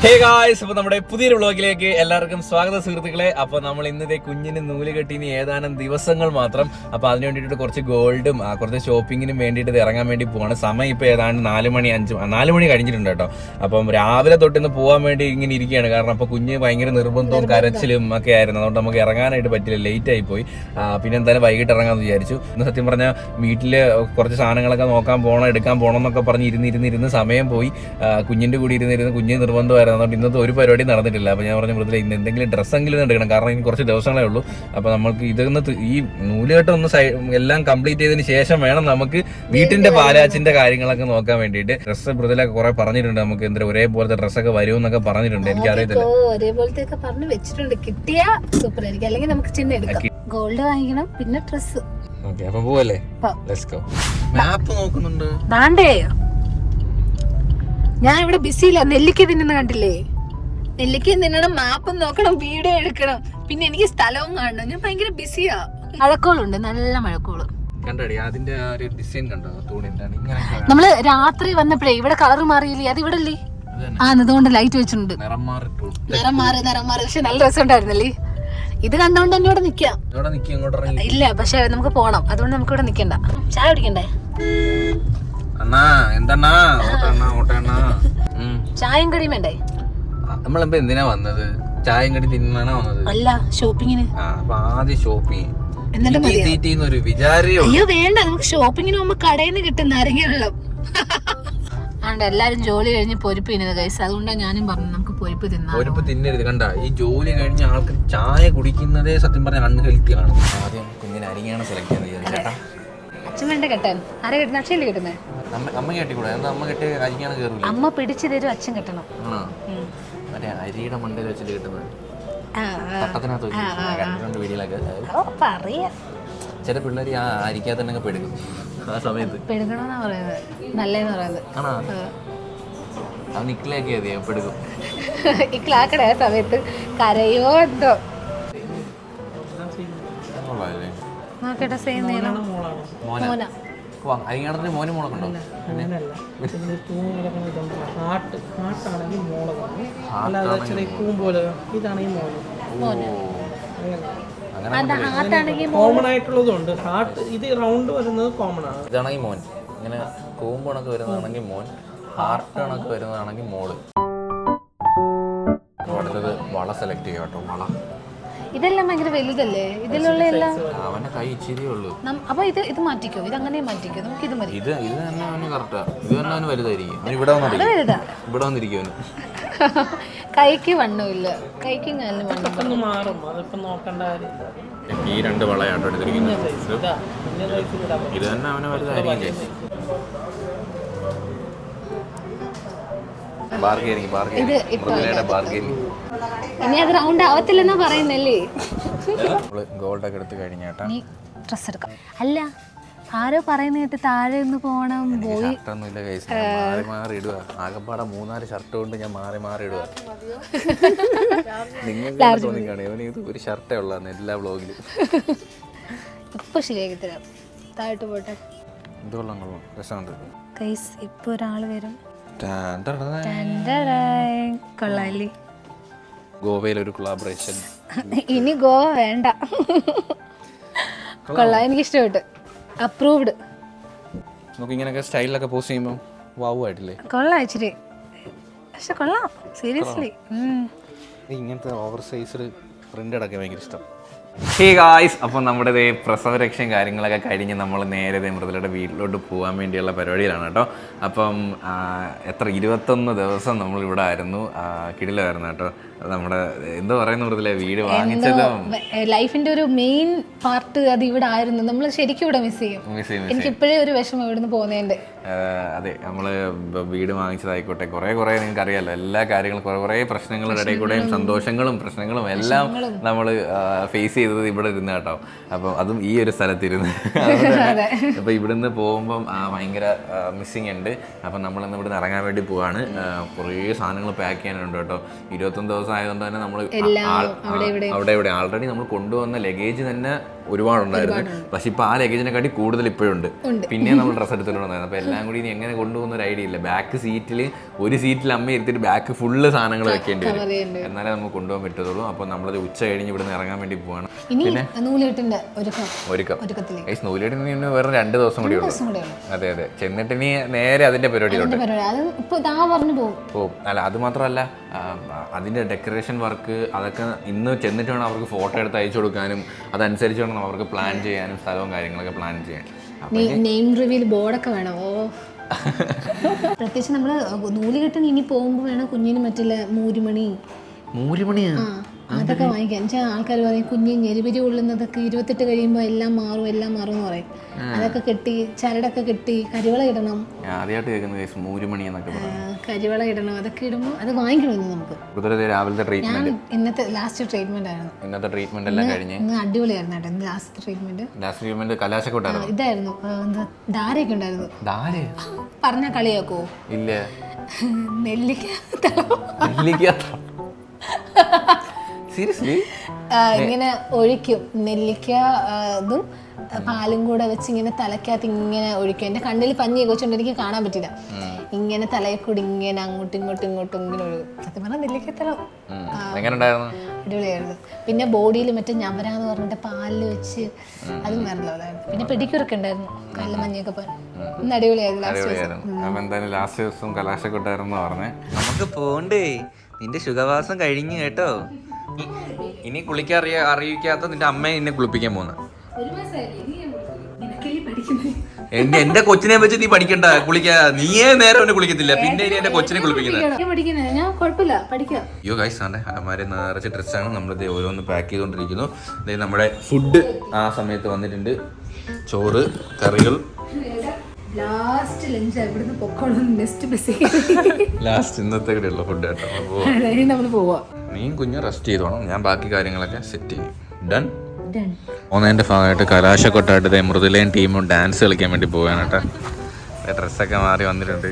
Hey guys, അപ്പൊ നമ്മുടെ പുതിയൊരു വ്ളോഗിലേക്ക് എല്ലാവർക്കും സ്വാഗതം സുഹൃത്തുക്കളെ. അപ്പൊ നമ്മൾ ഇന്നത്തെ കുഞ്ഞിന് നൂല് കെട്ടിന് ഏതാനും ദിവസങ്ങൾ മാത്രം. അപ്പൊ അതിന് വേണ്ടിയിട്ട് കുറച്ച് ഗോൾഡും കുറച്ച് ഷോപ്പിങ്ങിനും വേണ്ടിയിട്ട് ഇറങ്ങാൻ വേണ്ടി പോവാണ്. സമയം ഇപ്പൊ ഏതാണ്ട് 4 മണി കഴിഞ്ഞിട്ടുണ്ട് കേട്ടോ. അപ്പം രാവിലെ തൊട്ടിന്ന് പോകാൻ വേണ്ടി ഇങ്ങനെ ഇരിക്കുകയാണ്. കാരണം അപ്പൊ കുഞ്ഞ് ഭയങ്കര നിർബന്ധവും കരച്ചിലും ഒക്കെ ആയിരുന്നു. അതുകൊണ്ട് നമുക്ക് ഇറങ്ങാനായിട്ട് പറ്റില്ല, ലേറ്റ് ആയി പോയി. പിന്നെ എന്തായാലും വൈകിട്ട് ഇറങ്ങാമെന്ന് വിചാരിച്ചു. ഇന്ന് സത്യം പറഞ്ഞാൽ വീട്ടില് കുറച്ച് സാധനങ്ങളൊക്കെ നോക്കാൻ പോകണം, എടുക്കാൻ പോകണം എന്നൊക്കെ പറഞ്ഞ് ഇരുന്ന് സമയം പോയി. കുഞ്ഞിന്റെ കൂടി ഇരുന്ന് കുഞ്ഞിന് നിർബന്ധമായിരുന്നു. അതുകൊണ്ട് ഇന്നത്തെ ഒരു പരിപാടി നടന്നിട്ടില്ല. അപ്പോൾ ഞാൻ പറഞ്ഞ മൃദുല ഇന്ന് എന്തെങ്കിലും ഡ്രസ്സെങ്കിലും എടുക്കണം, കാരണം ഇനി കുറച്ച് ദിവസങ്ങളേ ഉള്ളൂ. അപ്പോൾ നമുക്ക് ഇതൊന്ന് ഈ നൂലുകെട്ട് ഒന്ന് എല്ലാം കംപ്ലീറ്റ് ചെയ്തതിന് ശേഷം വേണം നമുക്ക് വീട്ടിന്റെ പാലാച്ചിന്റെ കാര്യങ്ങളൊക്കെ നോക്കാൻ വേണ്ടിയിട്ട്. ഡ്രസ്സ് മൃദുലൊക്കെ കുറെ പറഞ്ഞിട്ടുണ്ട്, നമുക്ക് എന്താ ഒരേപോലത്തെ ഡ്രസ്സൊക്കെ വരുമെന്നൊക്കെ പറഞ്ഞിട്ടുണ്ട്. എനിക്കറിയത്തില്ല, ഒരേപോലത്തെ പറഞ്ഞു വെച്ചിട്ടുണ്ട്. കിട്ടിയാ സൂപ്പർ ആയിരിക്കും, അല്ലെങ്കിൽ നമുക്ക് ചിന്ന എടുക്കാം. ഗോൾഡ് വാങ്ങിക്കണം, പിന്നെ ഡ്രസ്സ്. ഓക്കെ, അപ്പൊ പോവല്ലേ? Let's go. മാപ്പ് നോക്കുന്നുണ്ട്. ഞാൻ ഇവിടെ ബിസിയില്ല. നെല്ലിക്ക തിന്നുന്ന കണ്ടില്ലേ? നെല്ലിക്ക തിന്നണം, മാപ്പും നോക്കണം, വീഡിയോ എടുക്കണം, പിന്നെ എനിക്ക് സ്ഥലവും കാണണം. ഞാൻ ഭയങ്കര ബിസിയാ. മഴക്കോളുണ്ട്, നല്ല മഴക്കോള്. നമ്മള് രാത്രി വന്നപ്പോഴേ ഇവിടെ കളർ മാറിയില്ലേ? അത് ഇവിടെ അല്ലേ? അതുകൊണ്ട് ലൈറ്റ് വെച്ചിട്ടുണ്ട്. നിറം മാറി. പക്ഷെ നല്ല രസം ഉണ്ടായിരുന്നല്ലേ? ഇത് കണ്ടോണ്ട് തന്നെ ഇവിടെ നിക്കാം. ഇല്ല, പക്ഷെ നമുക്ക് പോണം, അതുകൊണ്ട് നമുക്ക് ഇവിടെ നിക്കണ്ട. ചായ കുടിക്കണ്ടേ? ചായയും കടിയും വേണ്ടേ? നമ്മളിപ്പോ എന്തിനാ വന്നത്? ചായയും കടി തിന്നാണോ വന്നത്? അല്ല, ഷോപ്പിങ്ങിന്. ആദ്യം ഷോപ്പിങ്. അയ്യോ വേണ്ട, നമുക്ക് ഷോപ്പിങ്ങിന് പോകുമ്പോ കടയിൽ നിന്ന് കിട്ടും നാരങ്ങ വെള്ളം. ആണ്ട് എല്ലാരും ജോലി കഴിഞ്ഞ് പൊരിപ്പ് തിന്നത് കൈസ്. അതുകൊണ്ടാണ് ഞാനും പറഞ്ഞു നമുക്ക് പൊരിപ്പ് തിന്നാം. പൊരിപ്പ് തിന്നരുത്. കണ്ട, ഈ ജോലി കഴിഞ്ഞ ആൾക്ക് ചായ കുടിക്കുന്നതേ സത്യം പറഞ്ഞ അൺഹെൽത്തി ആണ്. ആദ്യം കുഞ്ഞിനെ അരിങ്ങാണ് സെലക്ട് ചെയ്യുന്നത്. ചേട്ടാ, അച്ഛൻ വേണ്ട കെട്ടാൻ. ആരെ കെട്ടുന്ന? അച്ഛനല്ലേ കെട്ടുന്നത്? അമ്മ കെട്ടിക്കൂടെ? അമ്മ കെട്ടി അരിങ്ങാണ് കയറില്ല. അമ്മ പിടിച്ചു തരും, അച്ഛൻ കെട്ടണം. മറ്റേ അരിയുടെ മണ്ടയിൽ വെച്ചിട്ട് കിട്ടുന്നത് തട്ടത്തിനകത്ത് വെച്ചിട്ടുണ്ട് വീഡിയോയിലൊക്കെ. ചില പിള്ളേർ ആ അരിക്കകത്ത് തന്നെ പെടുക്കും. ആ സമയത്ത് പെടുക്കണമെന്നാ പറയുന്നത്, നല്ലതെന്ന് പറയുന്നത്. ആണോ? അത് നിക്കിലാക്കിയാ മതി, പെടുക്കും. ഇക്ലാക്കട ആ സമയത്ത് കരയോ എന്തോ. നോക്കട്ടെ, സെയിം നീളം. മോന അരിങ്ങാടത്തിന് മോനും മോളൊക്കെ ഉണ്ടോ? കോമൺ ആയിട്ടുള്ളതുണ്ട്. ഹാർട്ട് ഇത് റൗണ്ട് വരുന്നത് കോമൺ ആണ്. ഇതാണെങ്കിൽ മോൻ, ഇങ്ങനെ കൂമ്പ് കണക്ക് വരുന്നതാണെങ്കിൽ മോൻ, ഹാർട്ട് കണക്ക് വരുന്നതാണെങ്കിൽ മോള്. അടുത്തത് വള സെലക്ട് ചെയ്യാം കേട്ടോ. വള ഇതെല്ലാം ഭയങ്കര വലുതല്ലേ? ഇതിലുള്ള എല്ലാം അവന്റെ കൈ ഇച്ചിരിയേ ഉള്ളൂ. അപ്പൊ ഇത് മാറ്റിക്കോ, ഇത് അങ്ങനെ മാറ്റിക്കോ, നമുക്ക് ഇത് മതി. ഇത് തന്നെ അവന് കറക്റ്റാ. ഇത് തന്നെ അവന് വലുതായിരിക്കും. ഇവിടെ വന്നിരിക്കും. കൈക്ക് വണ്ണമില്ല, കൈക്കും കാലിനും വണ്ണം മാറും. അതിപ്പോ നോക്കണ്ട കാര്യം. ഈ 2 വളയാട്ടോ എടുത്തിരിക്കുന്നത്. ഇത് തന്നെ അവന് വലുതായിരിക്കും. ഇനി അത് റൗണ്ട് ആവത്തില്ലെന്നാ പറയുന്നല്ലേ? ഗോൾഡൊക്കെ എടുത്ത് കഴിഞ്ഞേട്ടാ ഡ്രസ് എടുക്കാം. അല്ല, ആരോ പറയുന്ന കേട്ട് താഴെ ഒന്ന് പോണം. പോയി മാറി ഇടുക. ആകെപ്പാടെ 3-4 ഷർട്ട് കൊണ്ട് ഞാൻ മാറി ഇടുക. നിങ്ങൾക്ക് തോന്നിക്കാണ് ഇവന് ഇത് ഒരു ഷർട്ടേ ഉള്ളതാണ് എല്ലാ വ്ളോഗിലും. ഇപ്പൊ ശരിയാക്കി തരാം. താഴോട്ട് പോട്ടെ. രസമുണ്ട്. ഇപ്പൊ ഒരാള് വരും. കൊള്ളാല്ലേ? ഗോവയിലൊരു കൊളാബറേഷൻ. ഇനി ഗോവ വേണ്ട. കൊള്ളാം, എനിക്ക് ഇഷ്ടപ്പെട്ടു. അപ്രൂവ്ഡ്. നമുക്ക് ഇങ്ങനെയൊക്കെ സ്റ്റൈലിലൊക്കെ പോസ്റ്റ് ചെയ്യുമ്പോൾ വാവുമായിട്ടില്ലേ? കൊള്ളാം ഇച്ചിരി, പക്ഷെ കൊള്ളാം സീരിയസ്ലി. ഇങ്ങനത്തെ ഓവർ സൈസിൽ പ്രിന്റഡ് ഒക്കെ ഭയങ്കര ഇഷ്ടം. ഹേ ഗായ്സ്, അപ്പം നമ്മുടെ പ്രസവരക്ഷയും കാര്യങ്ങളൊക്കെ കഴിഞ്ഞ് നമ്മൾ നേരെ മൃദുലയുടെ വീട്ടിലോട്ട് പോകാൻ വേണ്ടിയുള്ള പരിപാടിയിലാണ് കേട്ടോ. അപ്പം 21 ദിവസം നമ്മളിവിടെ ആയിരുന്നു. കിടിലായിരുന്നു കേട്ടോ. നമ്മുടെ എന്താ പറയുന്ന മൃദുല, വീട് വാങ്ങിച്ചതും ലൈഫിന്റെ ഒരു മെയിൻ പാർട്ട് അത് ഇവിടെ ആയിരുന്നു. നമ്മൾ ശരിക്കും ഇവിടെ മിസ് ചെയ്യും. എനിക്ക് ഇപ്പോഴേ ഒരു വിഷമം ഇവിടുന്ന് പോകുന്നതിന്റെ. അതെ, നമ്മള് വീട് വാങ്ങിച്ചതായിക്കോട്ടെ, കുറെ നിങ്ങൾക്ക് അറിയാലോ എല്ലാ കാര്യങ്ങളും, കുറെ പ്രശ്നങ്ങളുടെ ഇടയിൽ കൂടെയും സന്തോഷങ്ങളും പ്രശ്നങ്ങളും എല്ലാം നമ്മൾ ഫേസ് ചെയ്തത് ഇവിടെ ഇരുന്ന് കേട്ടോ. അപ്പം അതും ഈ ഒരു സ്ഥലത്തിരുന്ന്. അപ്പൊ ഇവിടുന്ന് പോകുമ്പം ഭയങ്കര മിസ്സിങ് ഉണ്ട്. അപ്പം നമ്മളിന്ന് ഇവിടുന്ന് ഇറങ്ങാൻ വേണ്ടി പോവാണ്. കുറേ സാധനങ്ങൾ പാക്ക് ചെയ്യാനുണ്ട് കേട്ടോ. 21 ദിവസം ആയതുകൊണ്ട് തന്നെ നമ്മൾ അവിടെ ഇവിടെ ആൾറെഡി നമ്മൾ കൊണ്ടുവന്ന ലഗേജ് തന്നെ ഒരുപാടുണ്ടായിരുന്നു. പക്ഷെ ഇപ്പൊ ആ ലഗേജിനെക്കാട്ടി കൂടുതൽ ഇപ്പോഴുണ്ട്. പിന്നെ നമ്മൾ ഡ്രസ്സ് എടുത്തിട്ടുണ്ടായിരുന്നു. അപ്പൊ എല്ലാം കൂടി ഇനി എങ്ങനെ കൊണ്ടുപോകുന്ന ഒരു ഐഡിയ ഇല്ല. ബാക്ക് സീറ്റിൽ ഒരു സീറ്റിൽ അമ്മ ഇരുത്തിട്ട് ബാക്ക് ഫുള്ള് സാധനങ്ങൾ വെക്കേണ്ടി വരും, എന്നാലേ നമുക്ക് കൊണ്ടുപോകാൻ പറ്റത്തുള്ളൂ. അപ്പൊ നമ്മളത് ഉച്ച കഴിഞ്ഞ് ഇവിടുന്ന് ഇറങ്ങാൻ വേണ്ടി പോവാണ്. പിന്നെ നൂലുകെട്ടിന് വേറെ 2 ദിവസം കൂടി ഉള്ളൂ. അതെ അതെ, ചെന്നിട്ട് ഇനി നേരെ അതിന്റെ പരിപാടിയിലോട്ട് പോകും. അല്ല അത് മാത്രമല്ല, അതിന്റെ ഡെക്കറേഷൻ വർക്ക് അതൊക്കെ ഇന്ന് ചെന്നിട്ട് വേണം അവർക്ക് ഫോട്ടോ എടുത്ത് അയച്ചു കൊടുക്കാനും അതനുസരിച്ച് വേണം അവർക്ക് പ്ലാൻ ചെയ്യാനും സ്ഥലവും കാര്യങ്ങളൊക്കെ പ്ലാൻ ചെയ്യാൻ. നെയിം റിവീൽ ബോർഡൊക്കെ വേണം. പ്രത്യേകിച്ച് നമ്മള് നൂലുകെട്ടിന് ഇനി പോകുമ്പോ വേണം കുഞ്ഞിന് മറ്റുള്ള മൂരിമണിയാ അതൊക്കെ വാങ്ങിക്കാൻ. ആൾക്കാർ പറയും കുഞ്ഞ് ഞെരിപരി കൊള്ളുന്നതൊക്കെ 28 കഴിയുമ്പോൾ എല്ലാം മാറും എന്ന് പറയും. അതൊക്കെ കെട്ടി ചരടൊക്കെ കെട്ടി കരിവള ഇടണം. കരിവള ഇടണം. അതൊക്കെ ഇടുമ്പോൾ അത് വാങ്ങിക്കണം. നമുക്ക് ഇന്നത്തെ ലാസ്റ്റ് ട്രീറ്റ്മെന്റ് ആയിരുന്നു. ഇന്ന് അടിപൊളിയായിരുന്നു കേട്ടോ. ഇന്ന് ലാസ്റ്റ് ട്രീറ്റ്മെന്റ് ഇതായിരുന്നു. ധാരയൊക്കെ ഉണ്ടായിരുന്നു. പറഞ്ഞ കളിയാക്കോ? ഇല്ല. നെല്ലിക്ക ഇങ്ങനെ ഒഴിക്കും. നെല്ലിക്ക ഇതും പാലും കൂടെ വെച്ച് ഇങ്ങനെ തലക്കകത്ത് ഇങ്ങനെ ഒഴിക്കും. എന്റെ കണ്ണിൽ പഞ്ഞിയൊക്കെ വെച്ചോണ്ട് എനിക്ക് കാണാൻ പറ്റില്ല. ഇങ്ങനെ തലയിൽ കൂടി ഇങ്ങനെ അങ്ങോട്ടും ഇങ്ങോട്ടും ഇങ്ങനെ ഒഴുകും. സത്യം പറഞ്ഞാൽ നെല്ലിക്കത്തലം അടിപൊളിയായിരുന്നു. പിന്നെ ബോഡിയിൽ മറ്റേ ഞവരാന്ന് പറഞ്ഞിട്ട് പാലിൽ വെച്ച് അതും വേറെ ലെവലായിരുന്നു. പിന്നെ പെഡിക്യൂറൊക്കെ ഉണ്ടായിരുന്നു. കാലിൽ മഞ്ഞൊക്കെ പോകാൻ. ഇന്ന് അടിപൊളിയായിരുന്നു. ലാസ്റ്റ് ദിവസം കലാശക്കൊട്ടായിരുന്നു പറഞ്ഞേ. നമുക്ക് പോണ്ടേ, നിന്റെ സുഖവാസം കഴിഞ്ഞു കേട്ടോ. ഇനി കുളിക്കാൻ അറിയിക്കാത്ത നിന്റെ അമ്മയെ നിന്നെ കുളിപ്പിക്കാൻ പോകുന്ന. എന്റെ കൊച്ചിനെ വെച്ച് നീ പഠിക്കണ്ട, കുളിക്കാ. നീയേ നേരെ അവനെ കുളിക്കത്തില്ല, പിന്നെ ഇനി എന്റെ കൊച്ചിനെ കുളിപ്പിക്കുന്നത്. അയ്യോ ഗൈസ്, ആണ്ടെ അമ്മമാരെ നിറച്ച ഡ്രസ്സാണ്. നമ്മളിത് ഓരോന്ന് പാക്ക് ചെയ്തോണ്ടിരിക്കുന്നു. നമ്മുടെ ഫുഡ് ആ സമയത്ത് വന്നിട്ടുണ്ട്. ചോറ്, കറികൾ. ലാസ്റ്റ് ഇന്നത്തെ കൂടെയുള്ള ഫുഡ് കേട്ടോ. നീയും കുഞ്ഞ് റെസ്റ്റ് ചെയ്തോണം, ഞാൻ ബാക്കി കാര്യങ്ങളൊക്കെ സെറ്റ് ചെയ്യും. ഡൺ. പോകുന്നതിന്റെ ഭാഗമായിട്ട് കലാശക്കൊട്ടായിട്ട് മൃദുലയും ടീമും ഡാൻസ് കളിക്കാൻ വേണ്ടി പോവാണ് കേട്ടോ. ഡ്രസ്സൊക്കെ മാറി വന്നിട്ടുണ്ട്.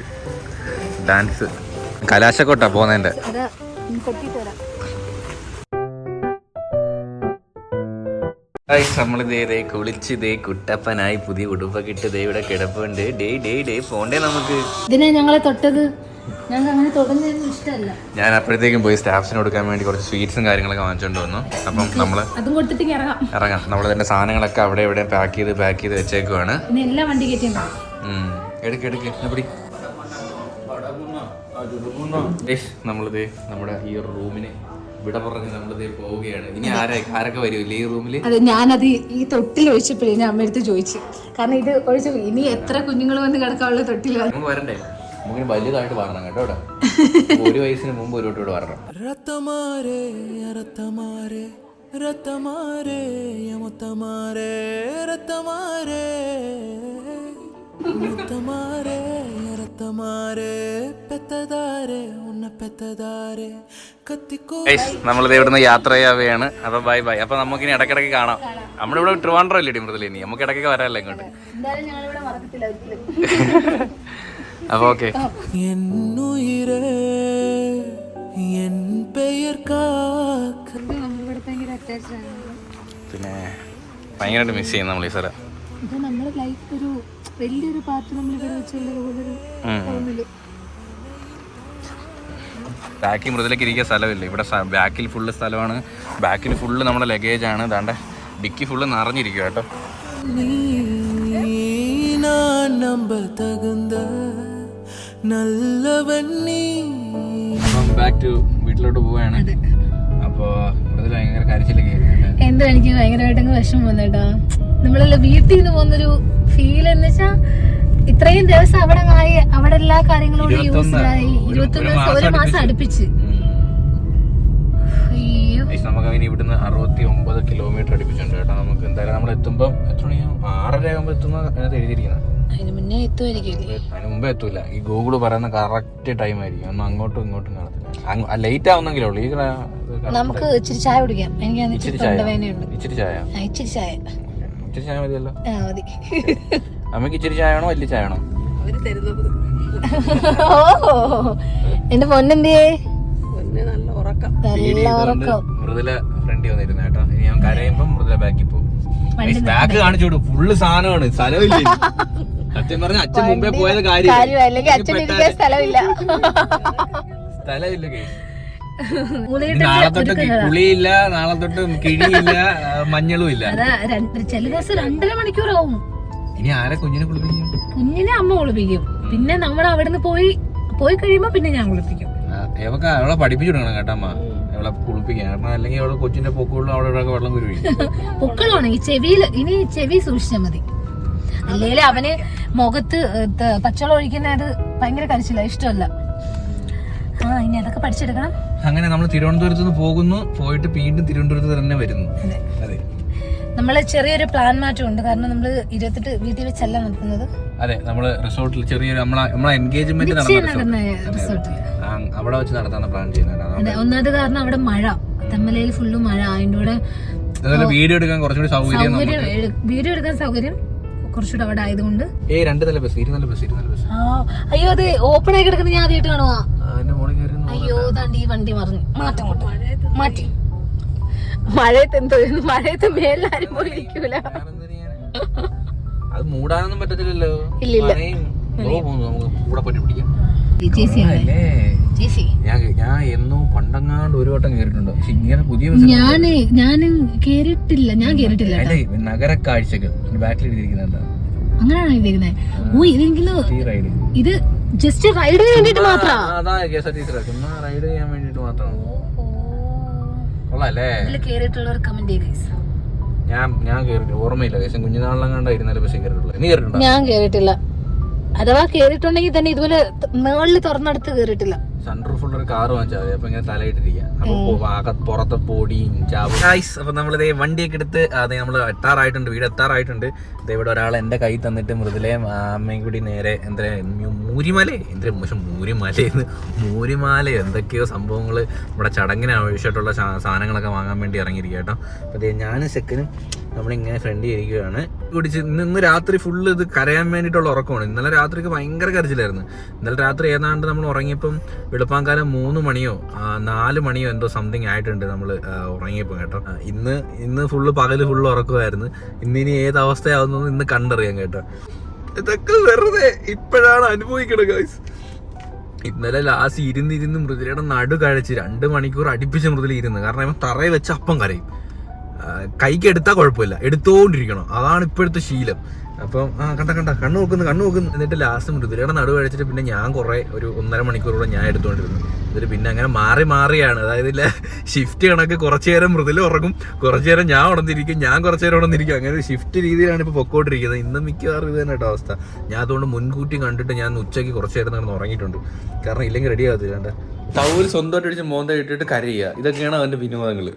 ഡാൻസ് കലാശക്കൊട്ടാ പോകുന്നതിന്റെ. നമ്മളിതേ കുളിച്ച് കുട്ടപ്പനായി പുതിയ ഉടുപ്പൊക്കെ ഇട്ട് ഇവിടെ കിടപ്പുണ്ട്. പോണ്ടേ നമുക്ക്. ഇതിനെ ഞങ്ങളെ തൊട്ടത് ഞങ്ങൾക്ക് അങ്ങനെ തുടങ്ങുന്നതൊന്നും ഇഷ്ടമല്ല. ഞാൻ അപ്പോഴത്തേക്കും പോയി സ്റ്റാഫ്സിന് കൊടുക്കാൻ വേണ്ടി കുറച്ച് സ്വീറ്റ്സും കാര്യങ്ങളൊക്കെ വാങ്ങിച്ചോണ്ട് വന്നു. അപ്പം നമ്മള് ഇറങ്ങാം. നമ്മൾ തന്നെ സാധനങ്ങളൊക്കെ അവിടെ ഇവിടെ പാക്ക് ചെയ്ത് വെച്ചേക്കുവാണ്. നമ്മളിത് നമ്മുടെ ഈ റൂമിന് ഇവിടെ പറഞ്ഞ് നമ്മളിത് പോവുകയാണ്. ഇനി ആരൊക്കെ വരില്ലേ ഈ റൂമില്? അതെ, ഞാനത് ഈ തൊട്ടിൽ ഒഴിച്ചപ്പോഴേ ഞാൻ അമ്മയടുത്ത് ചോദിച്ചു. കാരണം ഇത് ഒഴിച്ചു ഇനി എത്ര കുഞ്ഞുങ്ങൾ വന്ന് കിടക്കാനുള്ള തൊട്ടിൽ നമുക്ക് വരണ്ടേ? നമുക്ക് വലിയതായിട്ട് പറഞ്ഞ കേട്ടോ. ഇവിടെ 1 വയസ്സിന് മുമ്പ് ഒരു കുട്ടിയോട് പറഞ്ഞു. നമ്മളിത് ഇവിടുന്ന് യാത്ര ചെയ്യാവുകയാണ്. അപ്പൊ ബൈ. അപ്പൊ നമുക്കിനി ഇടയ്ക്കിടയ്ക്ക് കാണാം. നമ്മളിവിടെ ട്രിവാൻഡ്രം ഇല്ലേ മൃദുലേനി, നമുക്ക് ഇടയ്ക്കൊക്കെ വരാമല്ലോ ഇങ്ങോട്ട്. അപ്പൊ ഓക്കെ. പിന്നെ ഭയങ്കരമായിട്ട് മിസ് ചെയ്യുന്നു നമ്മൾ ഈ സ്ഥലം. ബാക്കിൽ മൃദുലേക്ക് ഇരിക്കാൻ സ്ഥലമില്ല. ഇവിടെ ബാക്കിൽ ഫുള്ള് സ്ഥലമാണ്. ബാക്കിൽ ഫുള്ള് നമ്മുടെ ലഗേജ് ആണ്. ദാണ്ടെ ഡിക്കി ഫുള്ള് നിറഞ്ഞിരിക്കുക കേട്ടോ. ബാക്ക് ടു വീട്ടിലോട്ട് പോവാണ്. അപ്പൊ ഭയങ്കര കരച്ചിലൊക്കെ എന്താ എനിക്ക് ഭയങ്കരമായിട്ടങ്ങ് വിഷമം വന്നു കേട്ടോ. നമ്മളല്ല വീട്ടിൽ നിന്ന് പോകുന്നൊരു ഫീൽ എന്ന് വെച്ചാ ഇത്രയും ദിവസം അവിടെ എല്ലാ കാര്യങ്ങളോടും യൂസ്ഡായി. 21 മാസം അടുപ്പിച്ച്. നമുക്ക് ഇവിടുന്ന് 69 കിലോമീറ്റർ അടുപ്പിച്ചുണ്ട് കേട്ടോ. നമുക്ക് എന്തായാലും നമ്മൾ എത്തുമ്പോൾ എത്ര മണിയാവും? 6:30 ആകുമ്പോൾ എത്തുന്ന എഴുതിയിരിക്കുന്നത്. അതിന് മുന്നേ എത്തുമായിരിക്കും. അതിന് മുമ്പേ എത്തൂല. ഈ ഗൂഗിള് പറയുന്ന കറക്റ്റ് ടൈം ആയിരിക്കും. ഒന്നും അങ്ങോട്ടും ഇങ്ങോട്ടും കാണത്തില്ല. ലേറ്റ് ആവുന്നെങ്കിലേ ഉള്ളൂ. നമുക്ക് ഇച്ചിരി ചായ കുടിക്കാം. എനിക്ക് ഇച്ചിരി ചായ മതിയല്ലോ. അമ്മക്ക് ഇച്ചിരി ചായ ആണോ വലിയ ചായ ആണോ? എന്റെ പൊന്നെന്തിയേ മൃദുല ഫ്രണ്ടി വന്നിരുന്നു കേട്ടോ. ഇനി ഞാൻ കരയുമ്പോ മൃദുല ബാക്കിൽ പോകും. ബാക്ക് കാണിച്ചോടു ഫുള്ള് സാധനമാണ്, സ്ഥലമില്ല. സത്യം പറഞ്ഞ അച്ഛൻ മുമ്പേ പോയത് കാര്യമില്ല, സ്ഥലമില്ല. നാളെ തൊട്ട് കുളിയില്ല, നാളെ തൊട്ട് കിഴിയില്ല, മഞ്ഞളും ഇല്ല. ചില ദിവസം 2.5 മണിക്കൂറാവും. ഇനി ആരെ കുഞ്ഞിനെ കുളിപ്പിക്കും? കുഞ്ഞിനെ അമ്മ കുളിപ്പിക്കും. പിന്നെ നമ്മൾ അവിടുന്ന് പോയി കഴിയുമ്പോ പിന്നെ ഞാൻ കുളിപ്പിക്കും. അവളെ പഠിപ്പിച്ചു കൊടുക്കണം കേട്ടമ്മ, അവളെ കുളിപ്പിക്കാൻ. കാരണം അല്ലെങ്കിൽ അവളെ കൊച്ചിന്റെ പൊക്കുകളിലും അവിടെ ഇവിടെ വെള്ളം കുരുവി. പൊക്കളാണ് ഈ ചെവിയിൽ, ഇനി ചെവി സൂക്ഷിച്ചാൽ മതി. അല്ലേലും അവന് മുഖത്ത് പച്ചവെള്ളം ഒഴിക്കുന്നത് ഭയങ്കര കരച്ചില്ല, ഇഷ്ടമല്ല. ഇനി അതൊക്കെ പഠിച്ചെടുക്കണം. അങ്ങനെ നമ്മൾ തിരുവനന്തപുരത്ത് നിന്ന് പോകുന്നു, പോയിട്ട് വീണ്ടും തിരുവനന്തപുരത്ത് തന്നെ വരുന്നു. അതെ, നമ്മള് ചെറിയൊരു പ്ലാൻ മാറ്റം ഉണ്ട്. കാരണം നമ്മള് 28 വീട്ടിൽ വെച്ചല്ല നടത്തുന്നത്. അതെ, നമ്മള് റിസോർട്ടിൽ ചെറിയൊരു നമ്മളെ എൻഗേജ്മെന്റ് റിസോർട്ടിൽ അവിടെ വെച്ച് നടത്താൻ പ്ലാൻ ചെയ്യുന്നത്. ഒന്നാമത് കാരണം അവിടെ മഴ, തെമ്മലയിൽ ഫുള്ള് മഴ. അതിന്റെ കൂടെ വീഡിയോ എടുക്കാൻ കുറച്ചുകൂടി സൗകര്യം, വീഡിയോ എടുക്കാൻ സൗകര്യം കുറച്ചുകൂടെ അവിടെ ആയതുകൊണ്ട്. 2 നില ബസ്, 2 നില ബസ്. അയ്യോ, അത് ഓപ്പൺ ആയി കിടക്കുന്നത് ഞാൻ ആദ്യമായിട്ട് കാണുവാ. അയ്യോ, താണ്ടി ഈ വണ്ടി മാറ്റി. മഴയത്ത് എന്തോ, മഴയത്ത് മേലാരും പോയിരിക്കൂല. അത് മൂടാനൊന്നും പറ്റത്തില്ലല്ലോ. ഇല്ലില്ല. ഞാൻ എന്നോ പണ്ടങ്ങാണ്ട് ഒരു വട്ടം കേറിയിട്ടുണ്ടോ, പക്ഷെ ഇങ്ങനെ പുതിയ ഞാനും കേറിയിട്ടില്ല. നഗര കാഴ്ചകൾ ബാക്കിൽ എഴുതിയിരിക്കുന്നുണ്ട്. അങ്ങനെയാണോ എഴുതിയിരിക്കുന്നത്? ഓ, ഇതെങ്കിലും ഇത് ജസ്റ്റ് റൈഡ് ചെയ്യാൻ വേണ്ടിട്ട് മാത്രം. റൈഡ് ചെയ്യാൻ വേണ്ടിട്ട് മാത്രം. കൊള്ളാല്ലേ? കേറിയിട്ടുള്ളവർ കമന്റ് ചെയ്യുക. ഞാൻ കേറിട്ട് ഓർമ്മയില്ല. ഏകദേശം കുഞ്ഞുനാളിലും കണ്ടായിരുന്നല്ലേ ബസ് കേറിട്ടുള്ളത്. നീ കേറിട്ടുണ്ടോ? ഞാൻ കേറിട്ടില്ല. അഥവാ കേറിട്ടുണ്ടെങ്കിൽ തന്നെ ഇതുപോലെ മേളിൽ തുറന്നെടുത്ത് കേറിട്ടില്ല. സൺറൂഫുള്ള ഒരു കാർ വാങ്ങിച്ചാൽ മതി. അപ്പൊ ഇങ്ങനെ തലയിട്ടിരിക്കാം. അപ്പൊ പുറത്തെ പൊടിയും ചാവും. അപ്പൊ നമ്മളിതേ വണ്ടിയൊക്കെ എടുത്ത് അതെ നമ്മള് എത്താറായിട്ടുണ്ട്, വീട് എത്താറായിട്ടുണ്ട്. ഇവിടെ ഒരാൾ എന്റെ കൈ തന്നിട്ട് മൃദുലയും അമ്മയും കൂടി നേരെ മൂരിമാല എന്തൊക്കെയോ സംഭവങ്ങള് നമ്മുടെ ചടങ്ങിന് ആവശ്യമായിട്ടുള്ള സാധനങ്ങളൊക്കെ വാങ്ങാൻ വേണ്ടി ഇറങ്ങിയിരിക്കുക കേട്ടോ. അപ്പൊ ഞാനും സെക്കനും നമ്മളിങ്ങനെ ഫ്രണ്ടിൽ ഇരിക്കുകയാണ്. കുടിച്ച് ഇന്ന് രാത്രി ഫുള്ള് ഇത് കരയാൻ വേണ്ടിയിട്ടുള്ള ഉറക്കമാണ്. ഇന്നലെ രാത്രിക്ക് ഭയങ്കര കരച്ചിലായിരുന്നു. ഇന്നലെ രാത്രി ഏതാണ്ട് നമ്മൾ ഉറങ്ങിയപ്പം വെളുപ്പാങ്കാലം 3 മണിയോ 4 മണിയോ എന്തോ സംതിങ് ആയിട്ടുണ്ട് നമ്മൾ ഉറങ്ങിയപ്പോൾ കേട്ടോ. ഇന്ന് പകല് ഫുള്ള് ഉറക്കമായിരുന്നു. ഇന്നിനി ഏത് അവസ്ഥയാവുന്നു ഇന്ന് കണ്ടറിയാം കേട്ടോ. ഇതൊക്കെ വെറുതെ ഇപ്പോഴാണ് അനുഭവിക്കണത് ഗൈസ്. ഇന്നലെ ലാസ്റ്റ് ഇരുന്ന് മൃദുലയുടെ നടു കഴിച്ച് 2 മണിക്കൂർ അടുപ്പിച്ച് മൃദുല ഇരുന്ന്. കാരണം ഇവൻ തറയിൽ വെച്ച് അപ്പം കരയും. കൈക്ക് എടുത്താൽ കുഴപ്പമില്ല, എടുത്തോണ്ടിരിക്കണം. അതാണ് ഇപ്പോഴത്തെ ശീലം. അപ്പം കണ്ണു നോക്കുന്നു. എന്നിട്ട് ലാസ്റ്റ് മൃദുലയുടെ നടു കഴിച്ചിട്ട് പിന്നെ ഞാൻ ഒരു 1.5 മണിക്കൂറോടെ ഞാൻ എടുത്തുകൊണ്ടിരുന്നു. എന്നിട്ട് പിന്നെ അങ്ങനെ മാറിയാണ്. അതായത് ഷിഫ്റ്റ് കണക്ക് കുറച്ചു നേരം മൃദുല ഉറങ്ങും, കുറച്ചു നേരം ഞാൻ ഉണർന്നിരിക്കും, ഞാൻ കുറച്ചു നേരം ഉണർന്നിരിക്കും. അങ്ങനെ ഷിഫ്റ്റ് രീതിയിലാണ് ഇപ്പോൾ പൊക്കോണ്ടിരിക്കുന്നത്. ഇന്ന് മിക്കവാറും ഇത് തന്നെ കേട്ടോ അവസ്ഥ. ഞാൻ അതുകൊണ്ട് മുൻകൂട്ടി കണ്ടിട്ട് ഞാൻ ഉച്ചയ്ക്ക് കുറച്ചു നേരം നടന്ന് ഉറങ്ങിയിട്ടുണ്ട്. കാരണം ഇല്ലെങ്കിൽ റെഡി ആകത്തില്ല. ടവൽ സ്വന്തമായിട്ട് അടിച്ച് മോന്ത ഇട്ടിട്ട് കരയുക, ഇതൊക്കെയാണ് അവൻ്റെ വിനോദങ്ങൾ.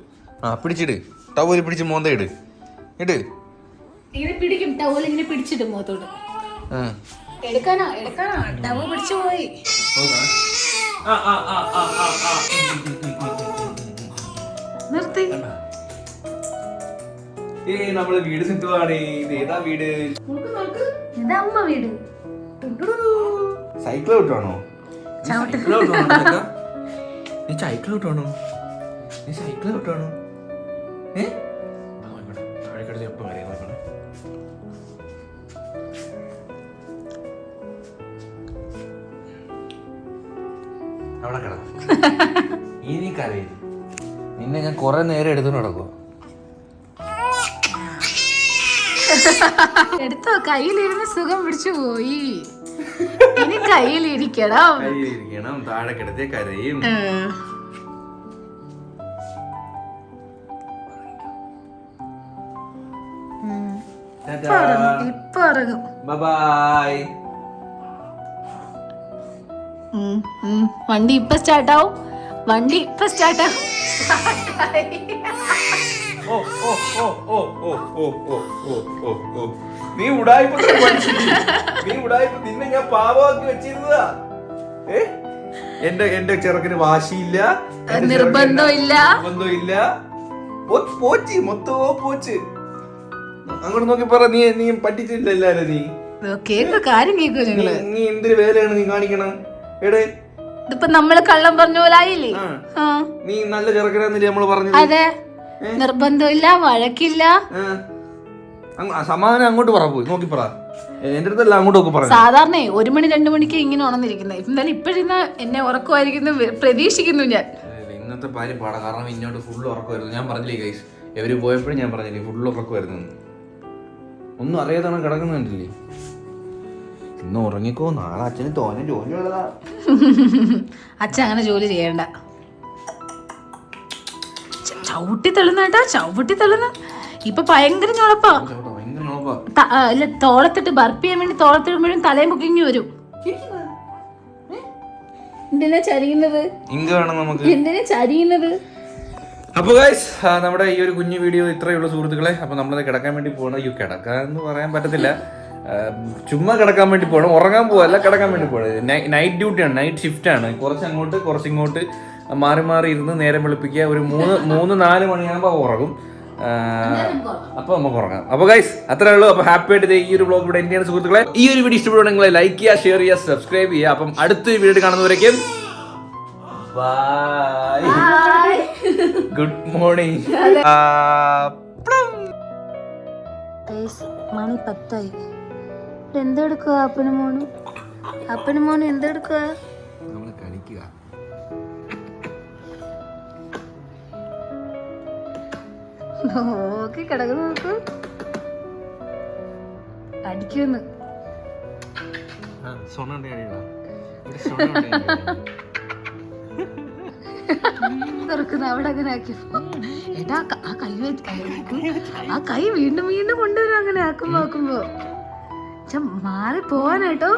പിടിച്ചിട്, ടവൽ പിടിച്ച് മോന്ത ഇട്. ഇങ്ങനെ പിടിക്കും, ടവൽ ഇങ്ങനെ പിടിച്ചിട്ട് മുഖത്തോട്ട് എടുക്കാനാ ടവൽ പിടിച്ചു പോയി. നിർത്തി. നമ്മള് വീട് സിറ്റുവാണ്. ഇത് ഏതാ വീട്? ഇത് അമ്മ വീട്. സൈക്കിൾ വിട്ടാണോ? നീ സൈക്കിൾ വിട്ടാണോ? എപ്പം വരെ അവിടെ കിടന്നു. ഇനി കരയില്ല. നിന്നെ ഞാൻ കുറെ നേരം എടുത്തു നടക്കുവോ? എടുത്തോ, കയ്യിലിരുന്ന് സുഖം പിടിച്ചു പോയി. ഇനി കയ്യിലിരിക്കണം. താഴെ കിടത്തേ കരയും. ഇപ്പൊ ഇറങ്ങും. ബൈ. വണ്ടി ഇപ്പൊ സ്റ്റാർട്ടാവും. നീ ഉടായിപ്പ് നിന്നെ ഞാൻ പാവമാക്കി വെച്ചിരുന്നതാ. എന്റെ ചെറുക്കിന് വാശിയില്ല, നിർബന്ധമില്ല. പോച്ച് മൊത്തമോ പോച്ച്. അങ്ങോട്ട് നോക്കി പറ. നീ പറ്റിച്ചില്ല എല്ലാരും. നീ എന്തൊരു വേലയാണ് നീ കാണിക്കണം? എടേ, ഇതിപ്പോ നമ്മള് കള്ളം പറഞ്ഞ പോലായില്ലേ? നീ നല്ല ചെറുക്കനാന്നില്ലേ നമ്മള് പറഞ്ഞത്? അതെ, നിർബന്ധമില്ല, വഴക്കില്ല. സമാധാനം അങ്ങോട്ട് പറ, പോയി നോക്കി പറ. എന്റെ അടുത്തല്ല അങ്ങോട്ടൊക്കെ പറഞ്ഞു. സാധാരണ 1 മണി 2 മണിക്ക് ഇങ്ങനെ ഉണർന്നിരിക്കുന്നത്. എന്തായാലും ഇപ്പോഴിന്ന് എന്നെ ഉറക്കമായിരിക്കുന്നു പ്രതീക്ഷിക്കുന്നു ഞാൻ. ഇന്നത്തെ പാര്യം പാടാം, കാരണം ഇന്നോട്ട് ഫുള്ള് ഉറക്കമായിരുന്നു. ഞാൻ പറഞ്ഞില്ലേ ഗൈസ്, എവര് പോയപ്പോഴും ഞാൻ പറഞ്ഞില്ലേ ഫുള്ള് ഉറക്കമായിരുന്നു. ഒന്നും അറിയാതാണ് കിടക്കുന്നുണ്ടല്ലേ. ഇന്ന് ഉറങ്ങിക്കോ, നാളെ അച്ഛന് തോന്നെ ജോലി ഉള്ളതാ. അച്ഛൻ അങ്ങനെ ജോലി ചെയ്യണ്ട. ചവിട്ടി തള്ളുന്നേട്ടാ, ചവിട്ടി തള്ളുന്ന. ഇപ്പൊ ഭയങ്കര ഞൊളപ്പാ. അല്ല, തോളത്തിട്ട് ബർപ്പ് ചെയ്യാൻ വേണ്ടി തോളത്തിടുമ്പോഴും തലയും പൊക്കിങ്ങി വരും. എന്തിനാ ചരിയുന്നത്? എന്തിനാ ചരിയുന്നത്? അപ്പോൾ ഗൈസ്, നമ്മുടെ ഈ ഒരു കുഞ്ഞു വീഡിയോ ഇത്രയേ ഉള്ളൂ സുഹൃത്തുക്കളെ. അപ്പോൾ നമ്മളത് കിടക്കാൻ വേണ്ടി പോകണം. കിടക്കാന്ന് പറയാൻ പറ്റത്തില്ല, ചുമ്മാ കിടക്കാൻ വേണ്ടി പോകണം. ഉറങ്ങാൻ പോകല്ല, കിടക്കാൻ വേണ്ടി പോകണം. നൈറ്റ് ഡ്യൂട്ടിയാണ്, നൈറ്റ് ഷിഫ്റ്റാണ്. കുറച്ചങ്ങോട്ട് കുറച്ചിങ്ങോട്ട് മാറി മാറി ഇരുന്ന് നേരം വെളുപ്പിക്കുക. ഒരു 3-4 മണിയാകുമ്പോൾ ഉറങ്ങും. അപ്പോൾ നമുക്ക് ഉറങ്ങാം. അപ്പോൾ ഗൈസ് അത്രേ ഉള്ളൂ. അപ്പോൾ ഹാപ്പി ആയിട്ട് ഈ ഒരു വ്ളോഗ് ഇവിടെ എന്താണ് സുഹൃത്തുക്കളെ. ഈ ഒരു വീഡിയോ ഇഷ്ടപ്പെടുകയാണെങ്കിൽ ലൈക്ക് ചെയ്യുക, ഷെയർ ചെയ്യുക, സബ്സ്ക്രൈബ് ചെയ്യുക. അപ്പം അടുത്തൊരു വീഡിയോ കാണുന്നവരേക്കും ബൈ, ഗുഡ് മോർണിംഗ്. മണി 10 എന്തെടുക്കുക? അപ്പനും മോനും എന്തെടുക്കുക? നമ്മള് കളിക്കുക. നോക്കി കിടക്കുന്നു, നോക്ക് അടിക്കുന്നു. തുറക്കുന്ന അവിടെ അങ്ങനെ ആക്കി. ഏട്ടാ ആ കൈ വീണ്ടും വീണ്ടും കൊണ്ടുവരും. അങ്ങനെ ആക്കുമ്പോ മാറി പോവാനാട്ടോ.